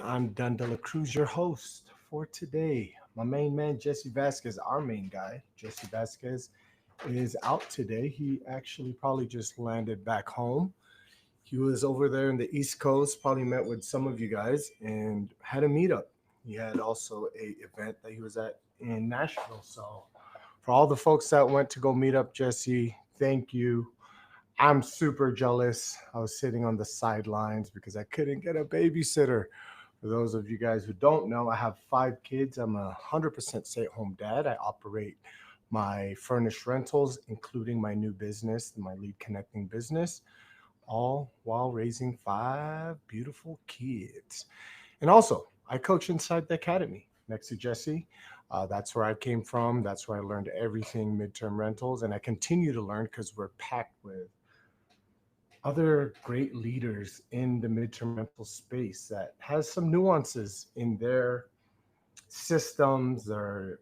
I'm Dunn Dela Cruz, your host for today. My main man, Jesse Vasquez, our main guy, Jesse Vasquez, is out today. He actually probably just landed back home. He was over there in the East Coast, probably met with some of you guys and had a meetup. He had also a event that he was at in Nashville. So for all the folks that went to go meet up Jesse, thank you. I'm super jealous. I was sitting on the sidelines because I couldn't get a babysitter. For those of you guys who don't know, I have 5 kids. I'm a 100% stay at home dad. I operate my furnished rentals, including my new business, my lead connecting business, all while raising 5 beautiful kids. And also, I coach inside the academy next to Jesse. That's where I came from. That's where I learned everything midterm rentals. And I continue to learn because we're packed with other great leaders in the midterm rental space that has some nuances in their systems, their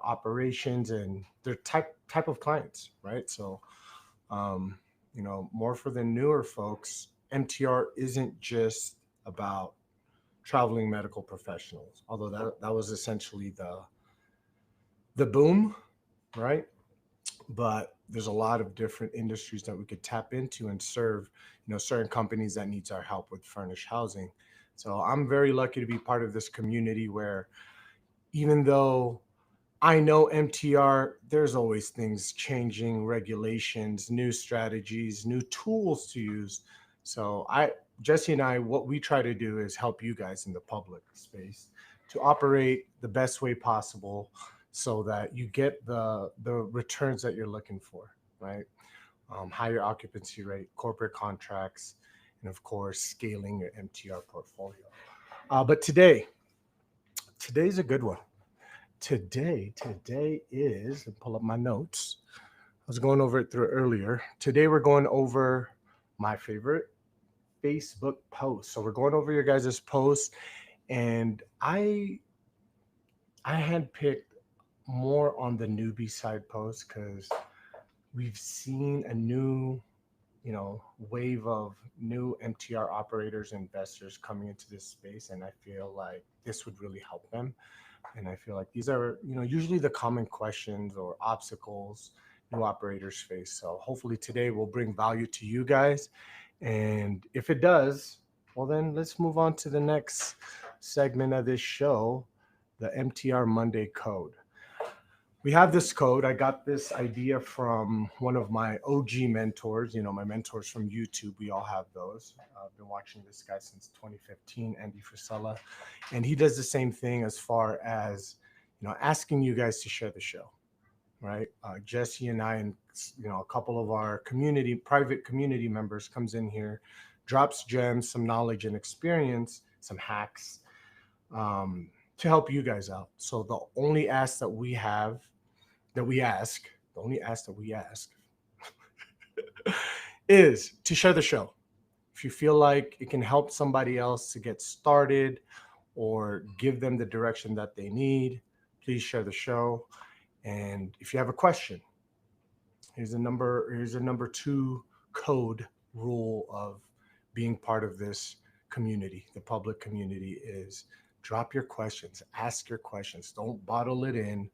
operations, and their type of clients, right? So, more for the newer folks, MTR isn't just about traveling medical professionals, although that was essentially the boom, right? But there's a lot of different industries that we could tap into and serve, certain companies that needs our help with furnished housing. So I'm very lucky to be part of this community where even though I know MTR, there's always things changing, regulations, new strategies, new tools to use. So Jesse and I, what we try to do is help you guys in the public space to operate the best way possible so that you get the returns that you're looking for, right? Higher occupancy rate, corporate contracts, and of course, scaling your MTR portfolio. But today's a good one. Today is, let me pull up my notes. I was going over it through earlier. Today we're going over my favorite Facebook post. So we're going over your guys' posts, and I had picked more on the newbie side post because we've seen a new, wave of new MTR operators, investors coming into this space, and I feel like this would really help them. And I feel like these are, usually the common questions or obstacles new operators face. So hopefully today will bring value to you guys. And if it does, well, then let's move on to the next segment of this show, the MTR Monday code. We have this code. I got this idea from one of my OG mentors, my mentors from YouTube. We all have those. I've been watching this guy since 2015, Andy Frisella. And he does the same thing as far as, asking you guys to share the show, right? Jesse and I and, a couple of our private community members comes in here, drops gems, some knowledge and experience, some hacks, to help you guys out. So the only ask that we have, that we ask, the only ask that we ask is to share the show. If you feel like it can help somebody else to get started or give them the direction that they need, please share the show. And if you have a question, here's a number 2 code rule of being part of this community. The public community is drop your questions, ask your questions. Don't bottle it in,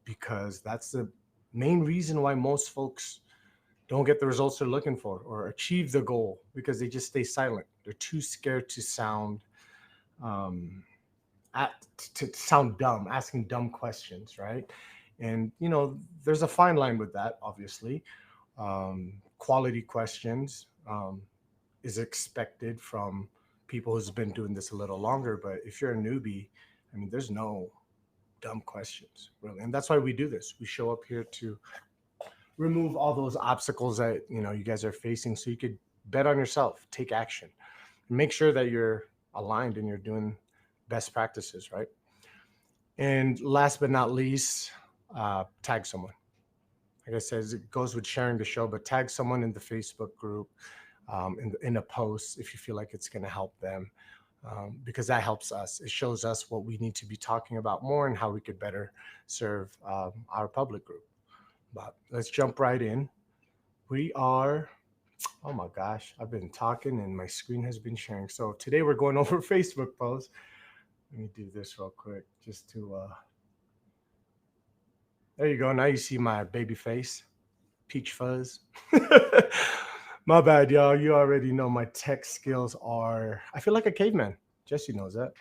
because that's the main reason why most folks don't get the results they're looking for or achieve the goal, because they just stay silent. They're too scared to um, to sound dumb, asking dumb questions, right? And there's a fine line with that. Obviously, quality questions is expected from people who's been doing this a little longer. But if you're a newbie, I mean, there's no dumb questions, really. And that's why we do this. We show up here to remove all those obstacles that you guys are facing, so you could bet on yourself, take action, and make sure that you're aligned and you're doing best practices, right? And last but not least, tag someone. Like I said, it goes with sharing the show, but tag someone in the Facebook group, in a post, if you feel like it's going to help them, because that helps us. It shows us what we need to be talking about more and how we could better serve our public group. But let's jump right in. We are, oh my gosh, I've been talking and my screen has been sharing. So today we're going over Facebook posts. Let me do this real quick just to, there you go. Now you see my baby face, peach fuzz. My bad, y'all. You already know my tech skills are, I feel like a caveman. Jesse knows that.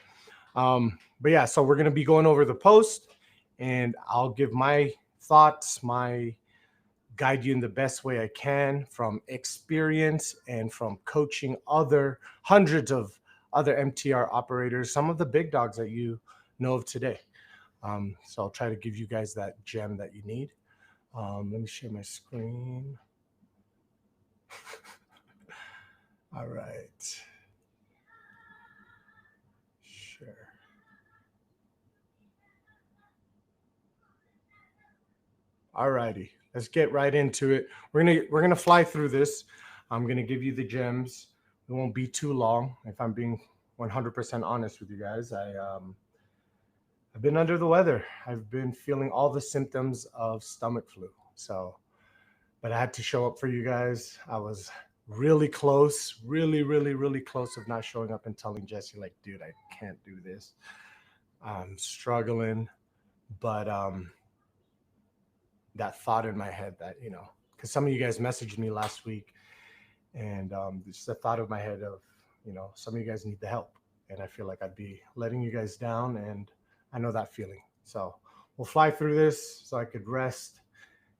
But yeah, so we're going to be going over the post and I'll give my thoughts, my guide you in the best way I can from experience and from coaching other hundreds of other MTR operators, some of the big dogs that you know of today. So I'll try to give you guys that gem that you need. Let me share my screen. All right. Sure. All righty. Let's get right into it. We're gonna fly through this. I'm gonna give you the gems. It won't be too long. If I'm being 100% honest with you guys, I've been under the weather. I've been feeling all the symptoms of stomach flu. So, but I had to show up for you guys. I was really close, really close of not showing up and telling Jesse, like, dude, I can't do this. I'm struggling, but that thought in my head that, because some of you guys messaged me last week, and just the thought of my head of, some of you guys need the help, and I feel like I'd be letting you guys down, and I know that feeling. So we'll fly through this so I could rest,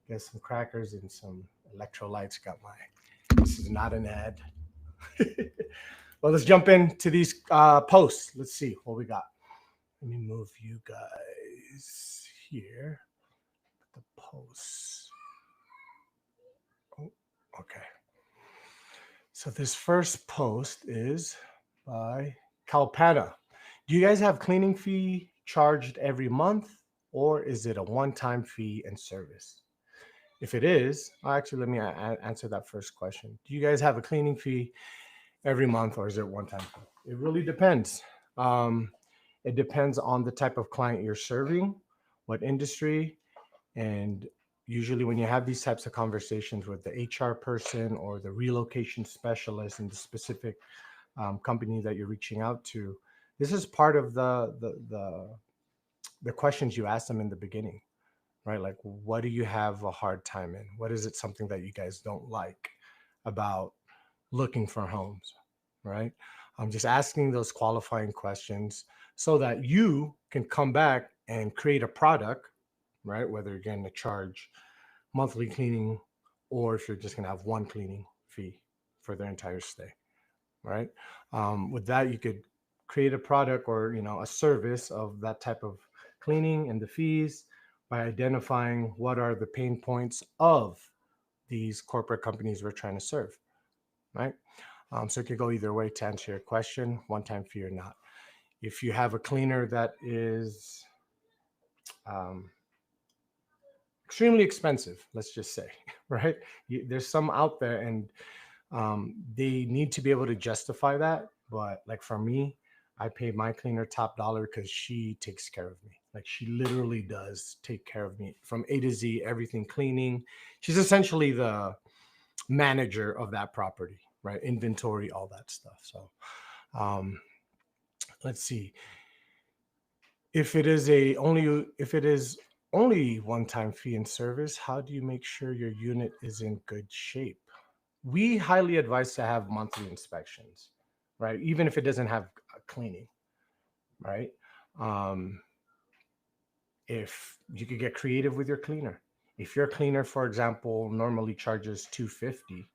get some crackers and some electrolytes. This is not an ad. Well, let's jump into these posts. Let's see what we got. Let me move you guys here. The posts. Oh, okay. So this first post is by Calpana. Do you guys have cleaning fee charged every month, or is it a one-time fee and service? If it is, actually, let me answer that first question. Do you guys have a cleaning fee every month, or is it one time? It really depends. It depends on the type of client you're serving, what industry, and usually when you have these types of conversations with the HR person or the relocation specialist in the specific company that you're reaching out to, this is part of the questions you ask them in the beginning, right? Like, what do you have a hard time in? What is it something that you guys don't like about looking for homes, right? I'm just asking those qualifying questions so that you can come back and create a product, right? Whether you're going to charge monthly cleaning or if you're just going to have one cleaning fee for their entire stay, right? With that, you could create a product or a service of that type of cleaning and the fees by identifying what are the pain points of these corporate companies we're trying to serve, right? So it could go either way to answer your question, one-time fee or not. If you have a cleaner that is extremely expensive, let's just say, right? There's some out there and they need to be able to justify that. But like for me, I pay my cleaner top dollar because she takes care of me. Like she literally does take care of me from A to Z, everything cleaning. She's essentially the manager of that property, right? Inventory, all that stuff. So let's see. If it is only one-time fee and service, how do you make sure your unit is in good shape? We highly advise to have monthly inspections, right? Even if it doesn't have cleaning, right? If you could get creative with your cleaner. If your cleaner, for example, normally charges $250,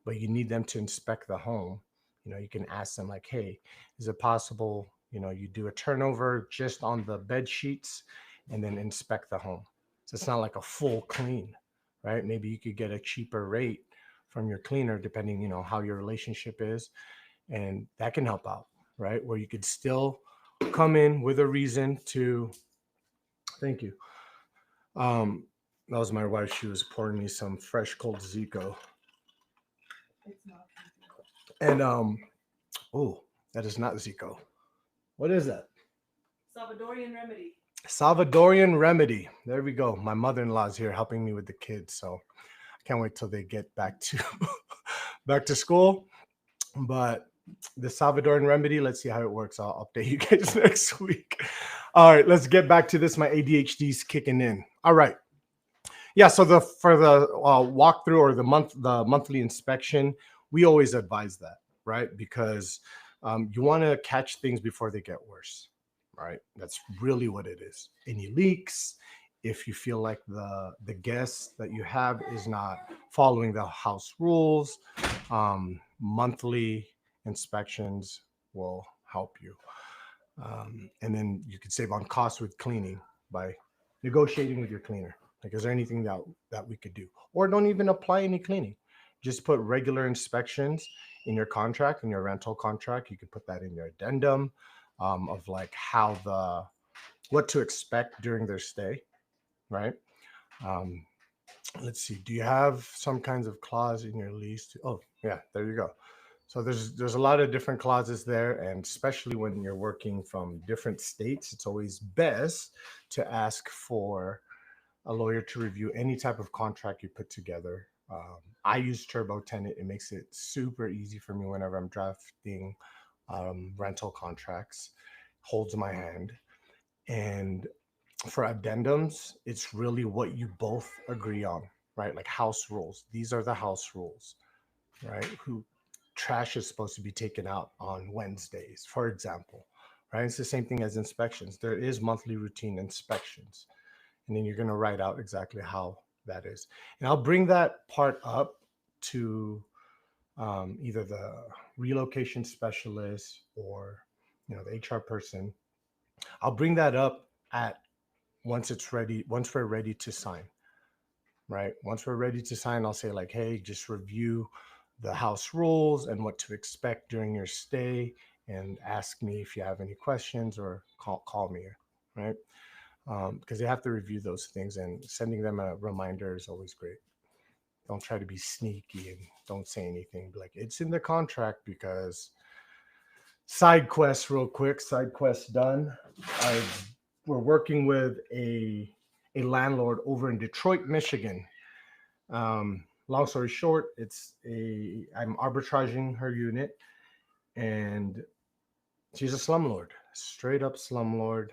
but you need them to inspect the home, you can ask them like, hey, is it possible, you do a turnover just on the bed sheets and then inspect the home. So it's not like a full clean, right? Maybe you could get a cheaper rate from your cleaner, depending, how your relationship is. And that can help out, right? Where you could still come in with a reason to, thank you. That was my wife. She was pouring me some fresh cold Zico. And oh, that is not Zico. What is that? Salvadorian remedy. Salvadorian remedy. There we go. My mother-in-law is here helping me with the kids, so I can't wait till they get back to school. But the Salvadoran remedy. Let's see how it works. I'll update you guys next week. All right, let's get back to this. My ADHD's kicking in. All right. Yeah, so for the walkthrough or the monthly inspection, we always advise that, right? Because you want to catch things before they get worse, right? That's really what it is. Any leaks, if you feel like the guest that you have is not following the house rules, monthly inspections will help you. And then you could save on costs with cleaning by negotiating with your cleaner. Like, is there anything that we could do? Or don't even apply any cleaning. Just put regular inspections in your contract, in your rental contract. You could put that in your addendum of like what to expect during their stay, right? Um, let's see. Do you have some kinds of clause in your lease? Oh, yeah, there you go. So there's a lot of different clauses there, and especially when you're working from different states, it's always best to ask for a lawyer to review any type of contract you put together. I use Turbo Tenant. It makes it super easy for me whenever I'm drafting rental contracts. Holds my hand. And for addendums, it's really what you both agree on, right? Like house rules. These are the house rules, right? Who trash is supposed to be taken out on Wednesdays, for example, right? It's the same thing as inspections. There is monthly routine inspections, and then you're going to write out exactly how that is. And I'll bring that part up to either the relocation specialist or the HR person. I'll bring that up at once we're ready to sign, right? Once we're ready to sign, I'll say like, hey, just review the house rules and what to expect during your stay, and ask me if you have any questions, or call me, right? Because they have to review those things, and sending them a reminder is always great. Don't try to be sneaky and don't say anything. Like, it's in the contract. Because side quest, real quick, side quest done. We're working with a landlord over in Detroit, Michigan. Long story short, I'm arbitraging her unit, and she's a slumlord, straight up slumlord,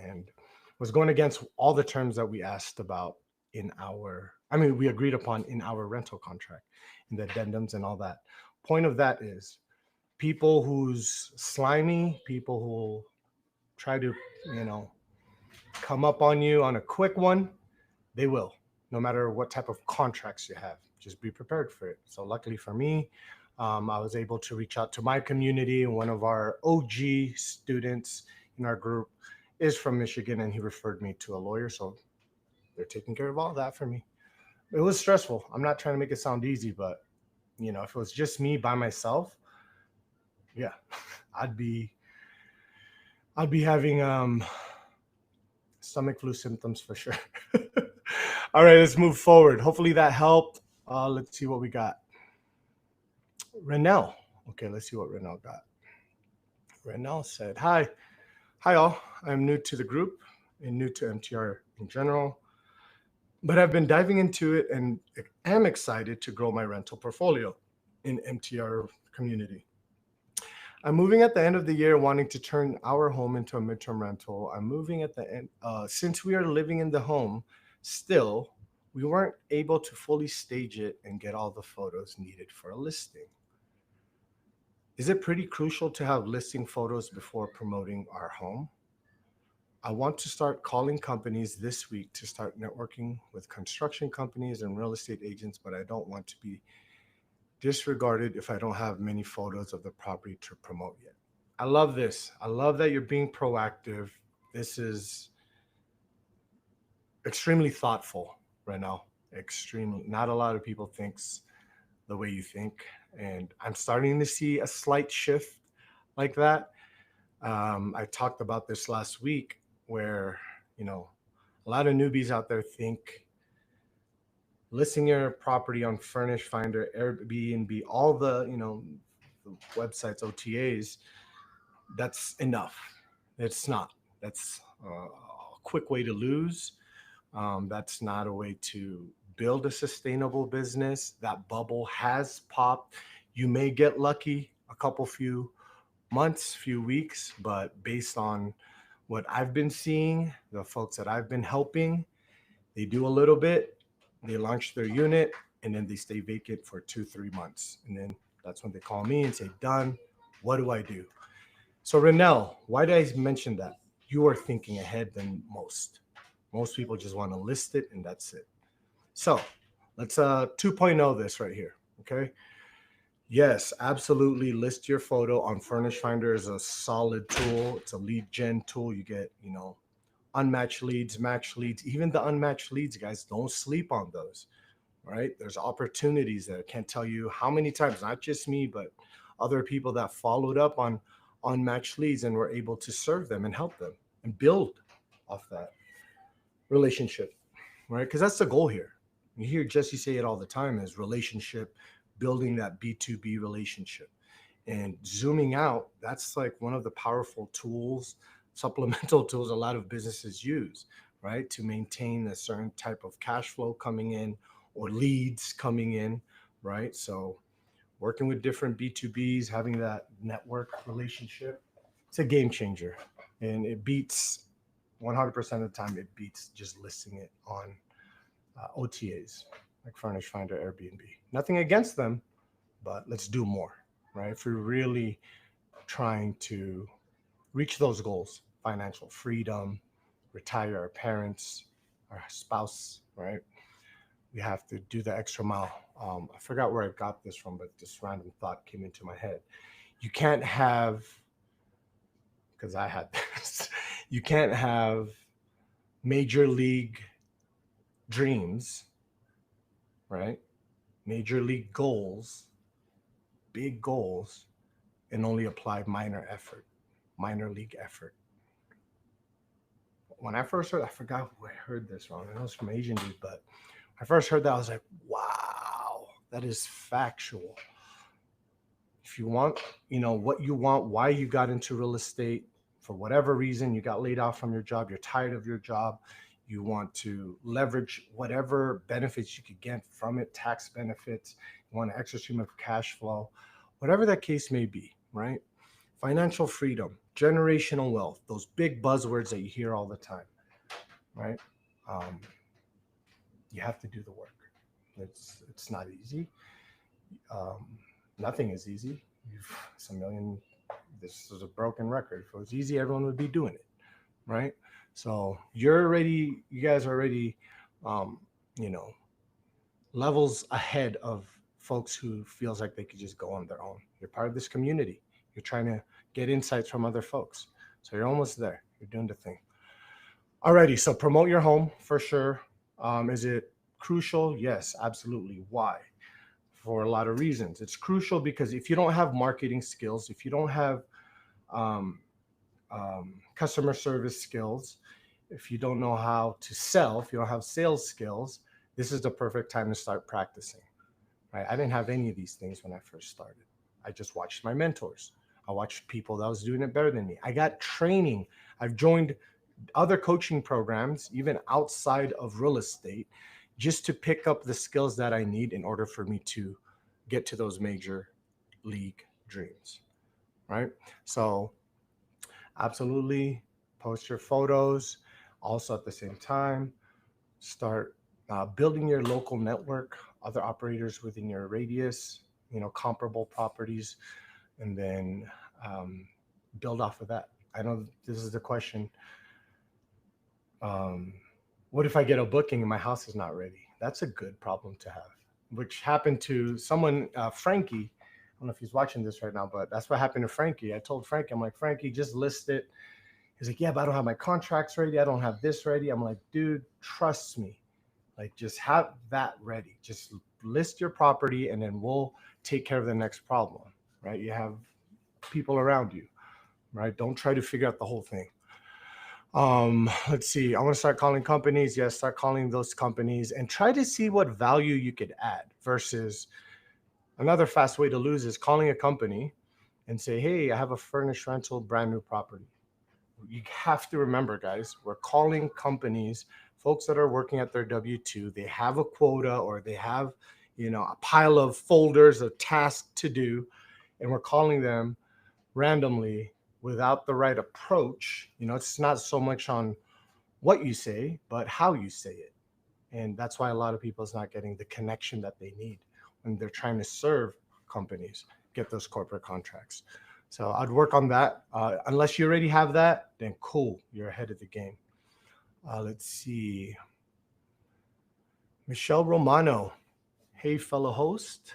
and was going against all the terms that we asked about we agreed upon in our rental contract, in the addendums and all that. Point of that is, people who's slimy, people who try to, come up on you on a quick one, they will, no matter what type of contracts you have. Just be prepared for it. So luckily for me, I was able to reach out to my community. One of our OG students in our group is from Michigan, and he referred me to a lawyer. So they're taking care of all that for me. It was stressful. I'm not trying to make it sound easy, but if it was just me by myself, yeah, I'd be having stomach flu symptoms for sure. All right, let's move forward. Hopefully that helped. Let's see what we got. Renell. Okay, let's see what Renell got. Renell said, hi all. I'm new to the group and new to MTR in general, but I've been diving into it and am excited to grow my rental portfolio in MTR community. I'm moving at the end of the year, wanting to turn our home into a midterm rental. I'm moving at the end. Since we are living in the home still, we weren't able to fully stage it and get all the photos needed for a listing. Is it pretty crucial to have listing photos before promoting our home? I want to start calling companies this week to start networking with construction companies and real estate agents, but I don't want to be disregarded if I don't have many photos of the property to promote yet. I love this. I love that you're being proactive. This is extremely thoughtful right now. Extremely. Not a lot of people thinks the way you think, and I'm starting to see a slight shift like that. I talked about this last week, where a lot of newbies out there think listing your property on Furnish Finder, Airbnb, all the the websites, OTAs, that's enough. It's not. That's a quick way to lose. That's not a way to build a sustainable business. That bubble has popped. You may get lucky a couple few months, few weeks, but based on what I've been seeing, the folks that I've been helping, they do a little bit, they launch their unit, and then they stay vacant for 2, 3 months. And then that's when they call me and say, Dunn, what do I do? So Renell, why did I mention that? You are thinking ahead than most. Most people just want to list it and that's it. So let's 2.0 this right here. Okay. Yes, absolutely. List your photo on Furnish Finder is a solid tool. It's a lead gen tool. You get, unmatched leads, matched leads, even the unmatched leads, guys, don't sleep on those, right? There's opportunities there. I can't tell you how many times, not just me, but other people that followed up on unmatched leads and were able to serve them and help them and build off that relationship, right? Because that's the goal here. You hear Jesse say it all the time is relationship, building that B2B relationship. And zooming out, that's like one of the powerful tools, supplemental tools a lot of businesses use, right? To maintain a certain type of cash flow coming in or leads coming in, right? So working with different B2Bs, having that network relationship, it's a game changer. And it beats 100% of the time, it beats just listing it on OTAs like Furnish Finder, Airbnb. Nothing against them, but let's do more, right? If we're really trying to reach those goals, financial freedom, retire our parents, our spouse, right? We have to do the extra mile. I forgot where I got this from, but this random thought came into my head. You can't have, because I had this, you can't have major league dreams, right? Major league goals, big goals, and only apply minor league effort. When I first heard, I forgot who I heard this from. I know it's from Asian dude, but when I first heard that, I was like, wow, that is factual. If you want, what you want, why you got into real estate, for whatever reason, you got laid off from your job, you're tired of your job, you want to leverage whatever benefits you could get from it, tax benefits, you want an extra stream of cash flow, whatever that case may be, right? Financial freedom, generational wealth, those big buzzwords that you hear all the time, right? You have to do the work. It's not easy. Nothing is easy. This is a broken record. If it was easy, everyone would be doing it, right? So you guys are already, levels ahead of folks who feels like they could just go on their own. You're part of this community. You're trying to get insights from other folks. So you're almost there. You're doing the thing. Alrighty, so promote your home for sure. Is it crucial? Yes, absolutely. Why? For a lot of reasons. It's crucial because if you don't have marketing skills, if you don't have customer service skills, if you don't know how to sell, if you don't have sales skills, this is the perfect time to start practicing, right? I didn't have any of these things when I first started. I just watched my mentors. I watched people that was doing it better than me. I got training. I've joined other coaching programs, even outside of real estate, just to pick up the skills that I need in order for me to get to those major league dreams, right? So absolutely post your photos. Also at the same time, start building your local network, other operators within your radius, comparable properties, and then build off of that. I know this is the question. What if I get a booking and my house is not ready? That's a good problem to have, which happened to someone, Frankie. I don't know if he's watching this right now, but that's what happened to Frankie. I told Frankie, I'm like, Frankie, just list it. He's like, yeah, but I don't have my contracts ready. I don't have this ready. I'm like, dude, trust me. Like, just have that ready. Just list your property and then we'll take care of the next problem, right? You have people around you, right? Don't try to figure out the whole thing. Let's see. I want to start calling companies. Yes, start calling those companies and try to see what value you could add versus another fast way to lose is calling a company and say, hey, I have a furnished rental, brand new property. You have to remember, guys, we're calling companies, folks that are working at their W-2, they have a quota or they have, a pile of folders, a task to do, and we're calling them randomly without the right approach. It's not so much on what you say, but how you say it. And that's why a lot of people is not getting the connection that they need when they're trying to serve companies, get those corporate contracts. So I'd work on that. Unless you already have that, then cool, you're ahead of the game. Let's see. Michelle Romano. Hey, fellow host.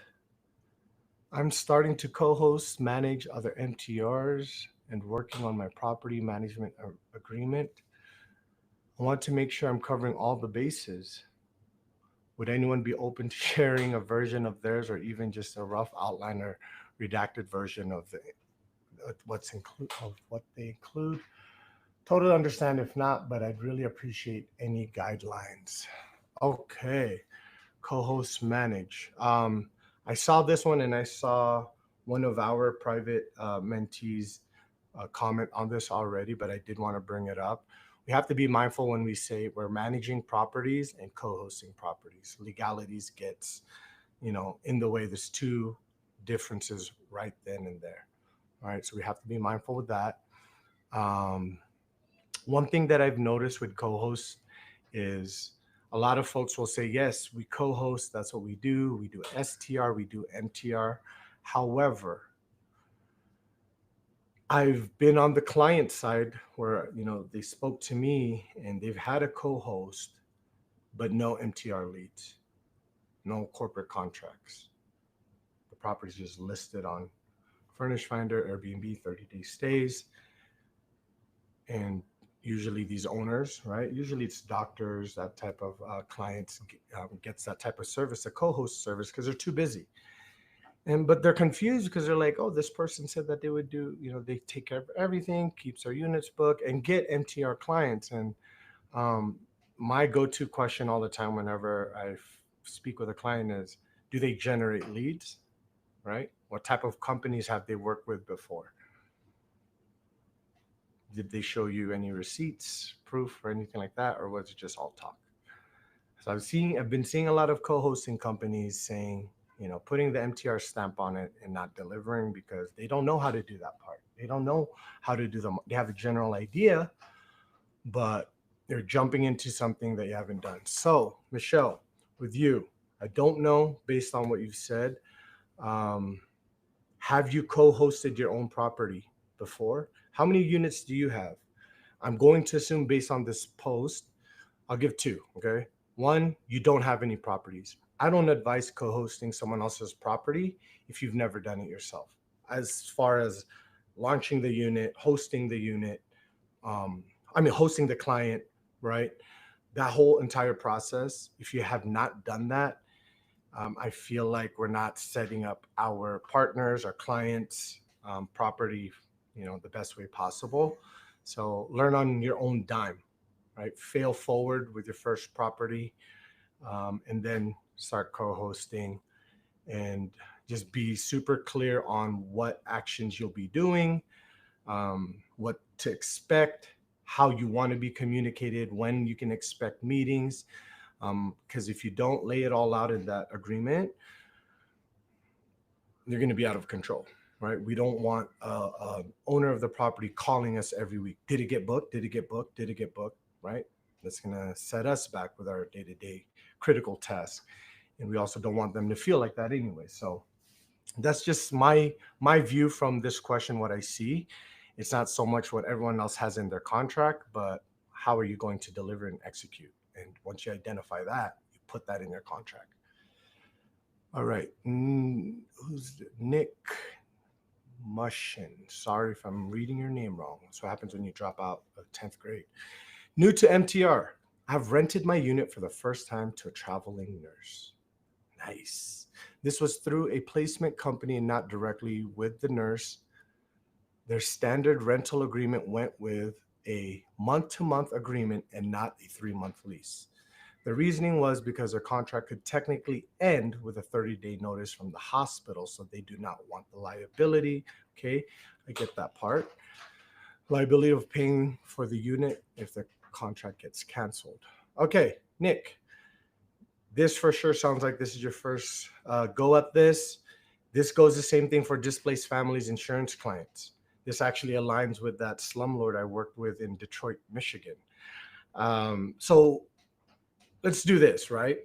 I'm starting to co-host, manage other MTRs, and working on my property management agreement. I want to make sure I'm covering all the bases. Would anyone be open to sharing a version of theirs, or even just a rough outline or redacted version of what they include? Totally understand if not, but I'd really appreciate any guidelines. Okay, co-host manage. I saw this one, and I saw one of our private mentees comment on this already, but I did want to bring it up. We have to be mindful when we say we're managing properties and co-hosting properties. Legalities gets, in the way. There's two differences right then and there. All right, so we have to be mindful with that. One thing that I've noticed with co-hosts is a lot of folks will say, yes, we co-host, that's what we do. We do STR, we do MTR. However, I've been on the client side where, they spoke to me and they've had a co-host, but no MTR leads, no corporate contracts. The property's just listed on Furnish Finder, Airbnb, 30-day stays. And usually these owners, right? Usually it's doctors, that type of clients gets that type of service, a co-host service, because they're too busy. But they're confused because they're like, oh, this person said that they would do, they take care of everything, keeps their units booked, and get MTR clients. And my go-to question all the time whenever I speak with a client is, do they generate leads, right? What type of companies have they worked with before? Did they show you any receipts, proof, or anything like that, or was it just all talk? So I've been seeing a lot of co-hosting companies saying, putting the MTR stamp on it and not delivering because they don't know how to do that part. They don't know how to do them. They have a general idea, but they're jumping into something that you haven't done. So, Michelle, with you, I don't know, based on what you've said, have you co-hosted your own property before? How many units do you have? I'm going to assume based on this post, I'll give two, okay? One, you don't have any properties. I don't advise co-hosting someone else's property if you've never done it yourself. As far as launching the unit, hosting the unit, hosting the client, right? That whole entire process, if you have not done that, I feel like we're not setting up our partners, our clients, property, the best way possible. So learn on your own dime, right? Fail forward with your first property, and then start co-hosting, and just be super clear on what actions you'll be doing, what to expect, how you want to be communicated, when you can expect meetings. Because if you don't lay it all out in that agreement, you're going to be out of control, right? We don't want a owner of the property calling us every week. Did it get booked? Did it get booked? Did it get booked? Right? That's going to set us back with our day-to-day critical tasks. And we also don't want them to feel like that anyway. So that's just my view from this question, what I see. It's not so much what everyone else has in their contract, but how are you going to deliver and execute? And once you identify that, you put that in your contract. All right. Who's Nick Mushin? Sorry if I'm reading your name wrong. That's what happens when you drop out of 10th grade. New to MTR. I've rented my unit for the first time to a traveling nurse. Nice. This was through a placement company and not directly with the nurse. Their standard rental agreement went with a month-to-month agreement and not a 3-month lease. The reasoning was because their contract could technically end with a 30-day notice from the hospital, so they do not want the liability. Okay, I get that part. Liability of paying for the unit if the contract gets canceled. Okay, Nick, this for sure sounds like this is your first go at this. This goes the same thing for displaced families insurance clients. This actually aligns with that slumlord I worked with in Detroit, Michigan. So let's do this, right?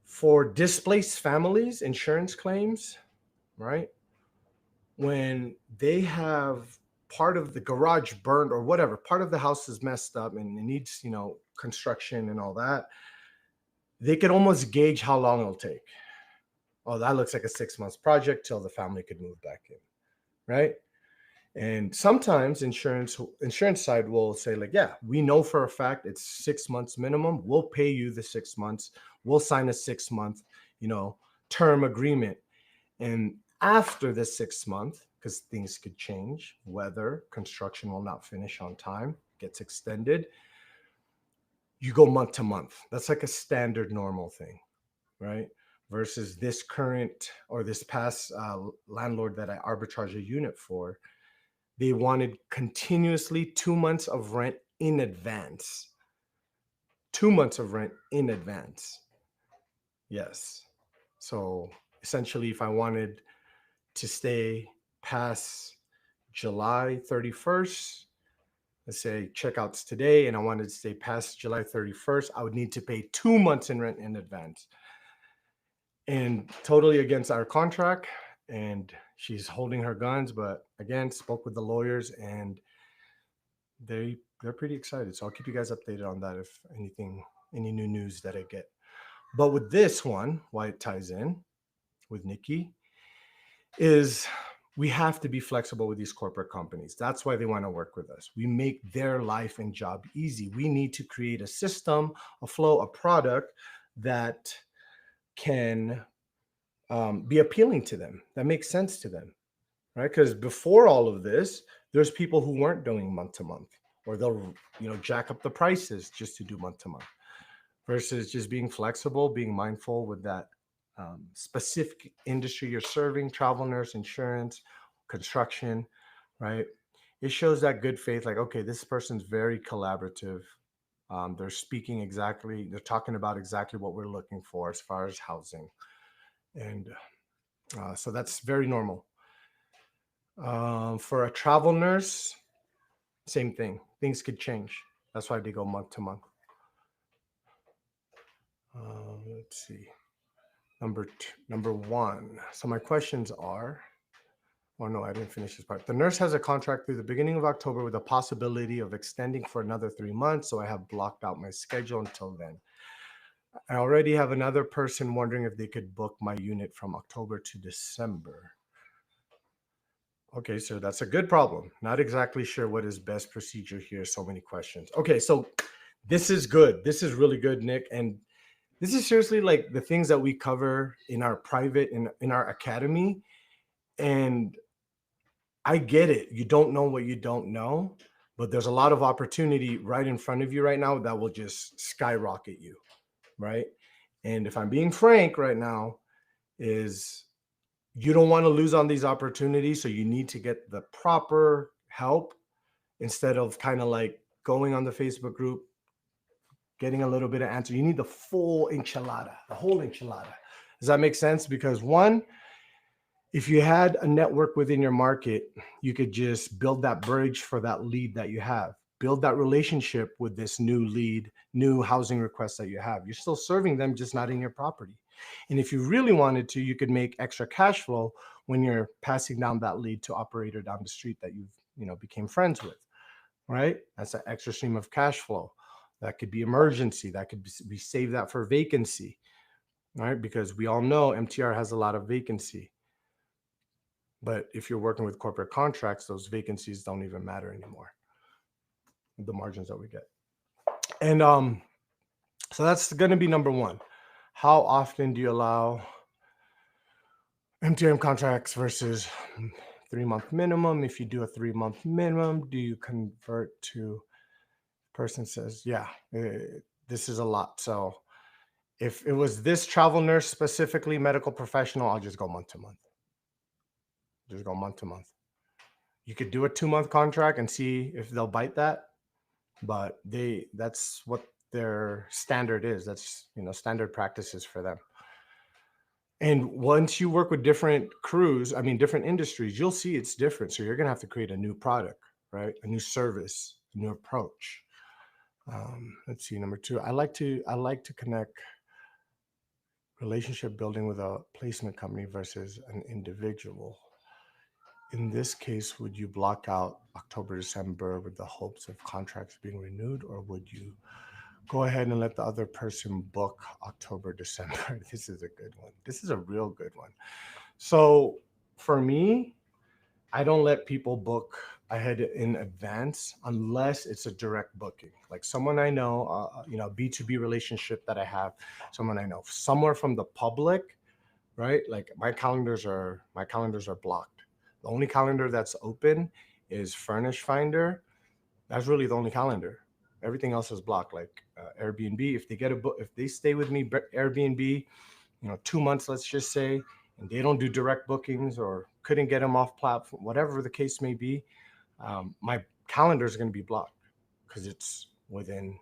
For displaced families insurance claims, right? When they have part of the garage burned or whatever, part of the house is messed up and it needs, construction and all that, they could almost gauge how long it'll take. Oh, that looks like a 6 month project till the family could move back in, right? And sometimes insurance side will say like, yeah, we know for a fact it's 6 months minimum. We'll pay you the 6 months. We'll sign a 6 month, term agreement. And after the 6 month, because things could change, weather, construction will not finish on time, gets extended, you go month to month. That's like a standard normal thing, right? Versus this current or this past landlord that I arbitrage a unit for, they wanted continuously 2 months of rent in advance. 2 months of rent in advance. Yes. So essentially, if I wanted to stay past July 31st, let's say checkouts today, and I wanted to stay past July 31st, I would need to pay 2 months in rent in advance. And totally against our contract. And she's holding her guns, but again, spoke with the lawyers and they're pretty excited. So I'll keep you guys updated on that if any new news that I get. But with this one, why it ties in with Nikki is we have to be flexible with these corporate companies. That's why they want to work with us. We make their life and job easy. We need to create a system, a flow, a product that can be appealing to them, that makes sense to them, right? Because before all of this, there's people who weren't doing month to month, or they'll jack up the prices just to do month to month, versus just being flexible, being mindful with that specific industry you're serving, travel nurse, insurance, construction, right? It shows that good faith, like, okay, this person's very collaborative. They're they're talking about exactly what we're looking for as far as housing. And so that's very normal. For a travel nurse, same thing. Things could change. That's why they go month to month. Let's see. Number one. So my questions are, no, I didn't finish this part. The nurse has a contract through the beginning of October with a possibility of extending for another 3 months. So I have blocked out my schedule until then. I already have another person wondering if they could book my unit from October to December. Okay, so that's a good problem. Not exactly sure what is best procedure here. So many questions. Okay, so this is good. This is really good, Nick. And this is seriously like the things that we cover in our private, in our academy. And I get it. You don't know what you don't know, but there's a lot of opportunity right in front of you right now that will just skyrocket you, right? And if I'm being frank right now, is you don't want to lose on these opportunities. So you need to get the proper help instead of kind of like going on the Facebook group, getting a little bit of answer. You need the full enchilada, the whole enchilada. Does that make sense? Because one, if you had a network within your market, you could just build that bridge for that lead that you have. Build that relationship with this new lead, new housing request that you have. You're still serving them, just not in your property. And if you really wanted to, you could make extra cash flow when you're passing down that lead to operator down the street that you've became friends with, right? That's an extra stream of cash flow. That could be emergency. That could be save that for vacancy, right? Because we all know MTR has a lot of vacancy. But if you're working with corporate contracts, those vacancies don't even matter anymore. The margins that we get. And so that's going to be number one. How often do you allow MTM contracts versus 3-month minimum? If you do a 3-month minimum, do you convert to person says, yeah, this is a lot. So if it was this travel nurse specifically, medical professional, I'll just go month to month. Just go month to month. You could do a 2-month contract and see if they'll bite that. But that's what their standard is. That's, standard practices for them. And once you work with different crews, different industries, you'll see it's different. So you're going to have to create a new product, right? A new service, a new approach. Let's see. Number 2, I like to connect relationship building with a placement company versus an individual. In this case, would you block out October, December with the hopes of contracts being renewed, or would you go ahead and let the other person book October, December? This is a good one. This is a real good one. So for me, I don't let people book ahead in advance unless it's a direct booking, like someone I know, B2B relationship that I have, someone I know, somewhere from the public, right? Like my calendars are blocked. The only calendar that's open is Furnish Finder. That's really the only calendar. Everything else is blocked. Like Airbnb, if they get a book, if they stay with me, Airbnb, 2 months, let's just say, and they don't do direct bookings or couldn't get them off platform, whatever the case may be, my calendar is going to be blocked because it's within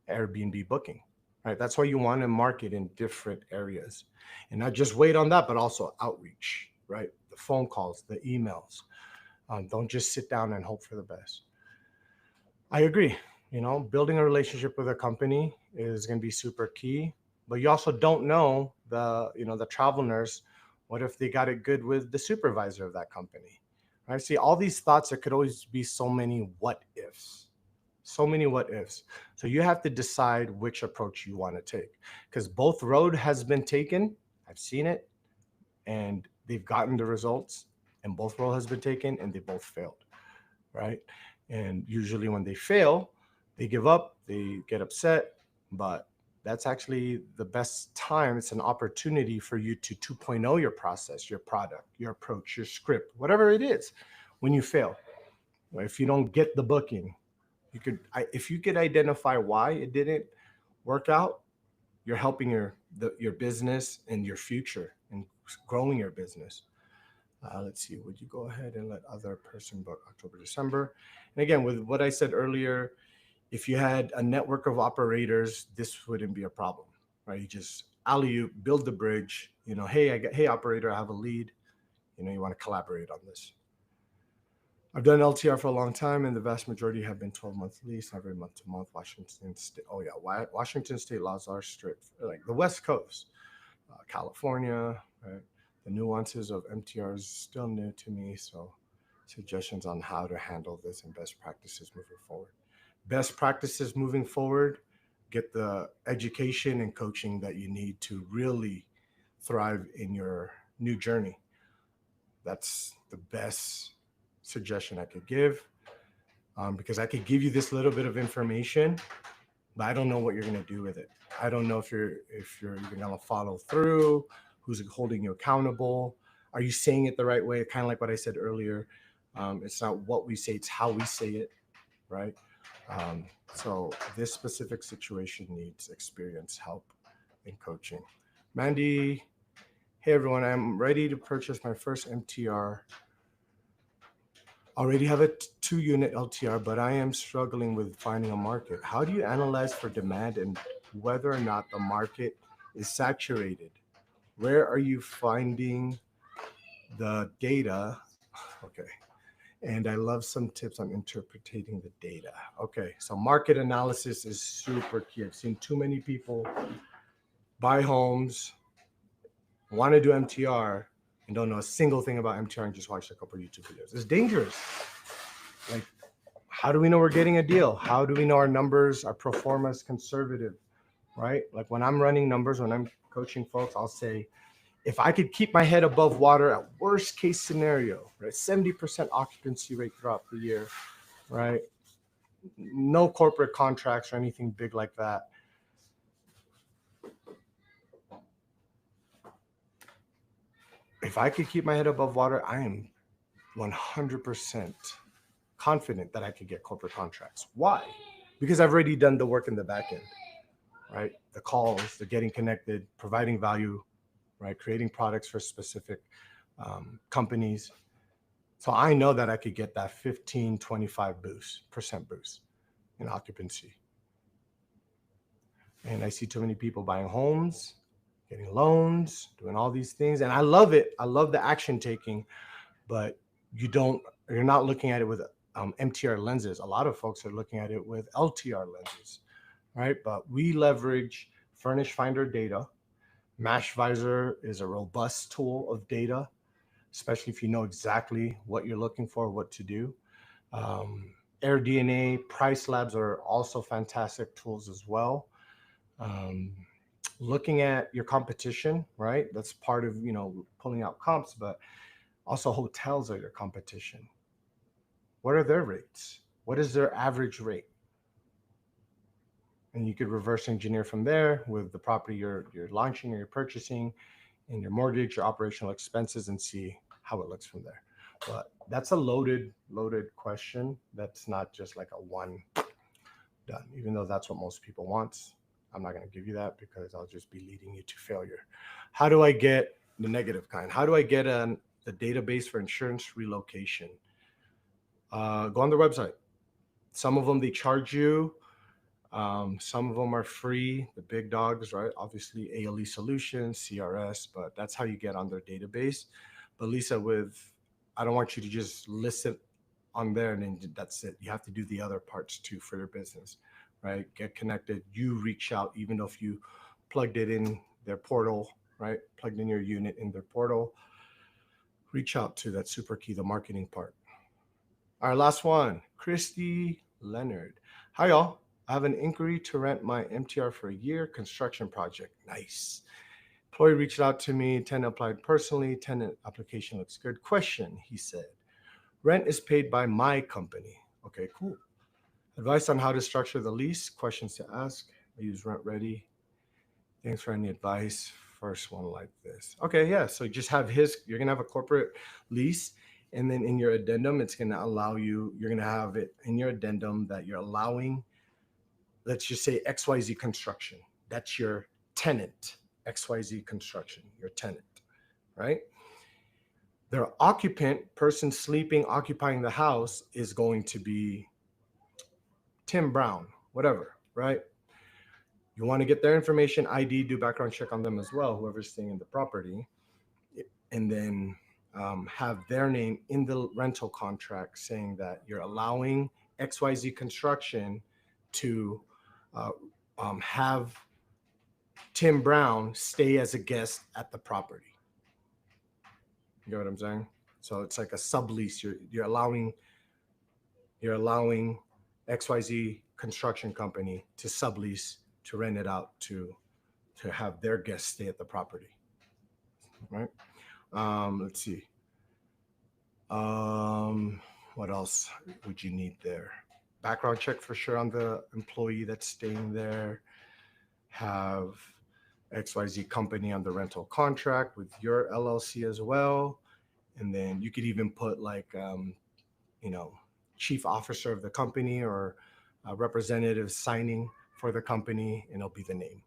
Airbnb booking, right? That's why you want to market in different areas and not just wait on that, but also outreach, right? The phone calls, the emails. Don't just sit down and hope for the best. I agree. Building a relationship with a company is going to be super key, but you also don't know the travel nurse. What if they got it good with the supervisor of that company, right? See, all these thoughts, there could always be so many what ifs. So many what ifs. So you have to decide which approach you want to take, because both road has been taken. I've seen it, and they've gotten the results, and both road has been taken and they both failed, right? And usually when they fail, they give up, they get upset, but that's actually the best time. It's an opportunity for you to 2.0 your process, your product, your approach, your script, whatever it is. When you fail, if you don't get the booking, if you could identify why it didn't work out, you're helping your business and your future and growing your business. Let's see, would you go ahead and let other person book October, December? And again, with what I said earlier, if you had a network of operators, this wouldn't be a problem, right? You just alley-oop, build the bridge, hey operator, I have a lead, you want to collaborate on this. I've done LTR for a long time, and the vast majority have been 12-month lease, every month to month. Washington State, Washington State laws are strict, like the West Coast, California, right? The nuances of MTR is still new to me, so suggestions on how to handle this and best practices moving forward. Best practices moving forward, get the education and coaching that you need to really thrive in your new journey. That's the best suggestion I could give, because I could give you this little bit of information, but I don't know what you're going to do with it. I don't know if you're even going to follow through, who's holding you accountable. Are you saying it the right way? Kind of like what I said earlier. It's not what we say, it's how we say it, right? So this specific situation needs experience, help, and coaching. Mandy, hey everyone, I'm ready to purchase my first MTR. Already have a 2-unit LTR, but I am struggling with finding a market. How do you analyze for demand and whether or not the market is saturated? Where are you finding the data? Okay. And I love some tips on interpreting the data. Okay, so market analysis is super key. I've seen too many people buy homes, want to do MTR, and don't know a single thing about MTR and just watch a couple of YouTube videos. It's dangerous. Like, how do we know we're getting a deal? How do we know our numbers, our pro forma is conservative, right? Like when I'm running numbers, when I'm coaching folks, I'll say, if I could keep my head above water at worst case scenario, right? 70% occupancy rate throughout the year, right? No corporate contracts or anything big like that. If I could keep my head above water, I am 100% confident that I could get corporate contracts. Why? Because I've already done the work in the back end, right? The calls, the getting connected, providing value, right? Creating products for specific companies. So I know that I could get that 15, 25% boost. in occupancy. And I see too many people buying homes, getting loans, doing all these things. And I love it. I love the action taking, but you're not looking at it with MTR lenses. A lot of folks are looking at it with LTR lenses, right? But we leverage Furnish Finder data. MashVisor is a robust tool of data, especially if you know exactly what you're looking for, what to do. AirDNA, Price Labs are also fantastic tools as well. Looking at your competition, right? That's part of, pulling out comps, but also hotels are your competition. What are their rates? What is their average rate? And you could reverse engineer from there with the property you're launching or you're purchasing, and your mortgage, your operational expenses, and see how it looks from there. But that's a loaded question. That's not just like a one done, even though that's what most people want. I'm not going to give you that because I'll just be leading you to failure. How do I get the negative kind? How do I get the database for insurance relocation? Go on their website. Some of them, they charge you. Some of them are free, the big dogs, right? Obviously ALE Solutions, CRS, but that's how you get on their database. But Lisa, I don't want you to just list it on there and then that's it. You have to do the other parts too for your business, right? Get connected. You reach out, even though if you plugged it in their portal, right? Plugged in your unit in their portal, reach out to that super key, the marketing part. Our last one, Christy Leonard. Hi, y'all. I have an inquiry to rent my MTR for a year, construction project. Nice. Employee reached out to me, tenant applied personally, tenant application looks good. Question, he said, rent is paid by my company. Okay, cool. Advice on how to structure the lease, questions to ask. I use Rent Ready. Thanks for any advice. First one like this. Okay, yeah, so just have you're gonna have a corporate lease, and then in your addendum, it's gonna allow you're gonna have it in your addendum that you're allowing, let's just say XYZ Construction. That's your tenant, XYZ Construction, your tenant, right? Their occupant, person sleeping, occupying the house is going to be Tim Brown, whatever, right? You want to get their information, ID, do background check on them as well, whoever's staying in the property, and then have their name in the rental contract saying that you're allowing XYZ Construction to have Tim Brown stay as a guest at the property. You know what I'm saying? So it's like a sublease. You're allowing XYZ Construction Company to sublease, to rent it out to have their guests stay at the property, right? Let's see. What else would you need there? Background check for sure on the employee that's staying there. Have XYZ company on the rental contract with your LLC as well. And then you could even put like, chief officer of the company or a representative signing for the company, and it'll be the name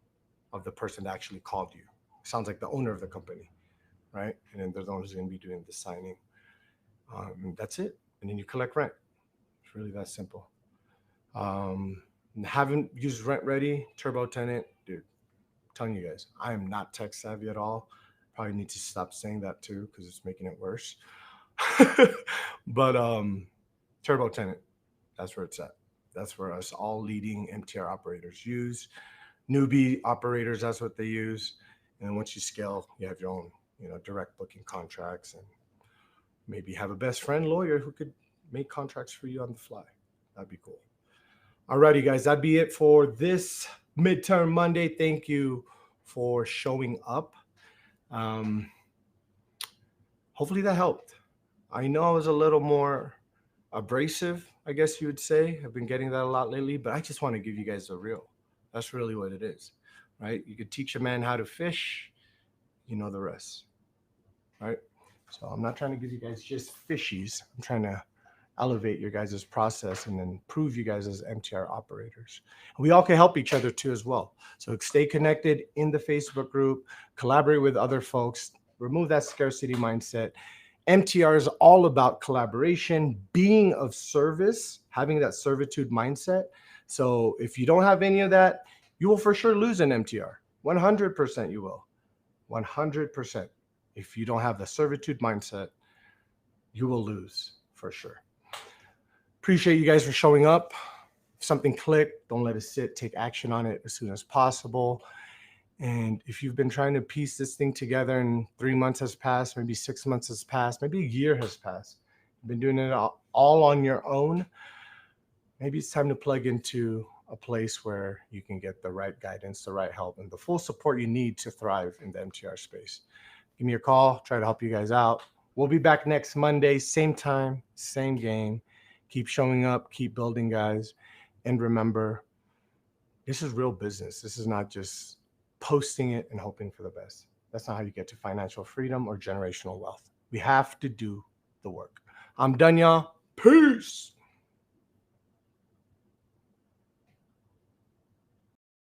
of the person that actually called you. Sounds like the owner of the company, right? And then they're the ones who's going to be doing the signing. That's it. And then you collect rent. It's really that simple. Haven't used Rent Ready, Turbo Tenant, dude. I'm telling you guys, I am not tech savvy at all. Probably need to stop saying that too because it's making it worse. But Turbo Tenant, that's where it's at. That's where us all leading MTR operators use. Newbie operators, that's what they use. And then once you scale, you have your own, direct booking contracts, and maybe have a best friend lawyer who could make contracts for you on the fly. That'd be cool. Alrighty, guys, that'd be it for this Midterm Monday. Thank you for showing up. Hopefully that helped. I know I was a little more abrasive, I guess you would say. I've been getting that a lot lately, but I just want to give you guys the real. That's really what it is, right? You could teach a man how to fish, you know the rest, right? So I'm not trying to give you guys just fishies. I'm trying to elevate your guys' process and then prove you guys as MTR operators. We all can help each other too as well. So stay connected in the Facebook group, collaborate with other folks, remove that scarcity mindset. MTR is all about collaboration, being of service, having that servitude mindset. So if you don't have any of that, you will for sure lose an MTR. 100% you will. 100%. If you don't have the servitude mindset, you will lose for sure. Appreciate you guys for showing up. If something clicked, don't let it sit. Take action on it as soon as possible. And if you've been trying to piece this thing together and 3 months has passed, maybe 6 months has passed, maybe a year has passed, you've been doing it all on your own, maybe it's time to plug into a place where you can get the right guidance, the right help, and the full support you need to thrive in the MTR space. Give me a call, try to help you guys out. We'll be back next Monday, same time, same game. Keep showing up, keep building, guys. And remember, this is real business. This is not just posting it and hoping for the best. That's not how you get to financial freedom or generational wealth. We have to do the work. I'm done, y'all. Peace.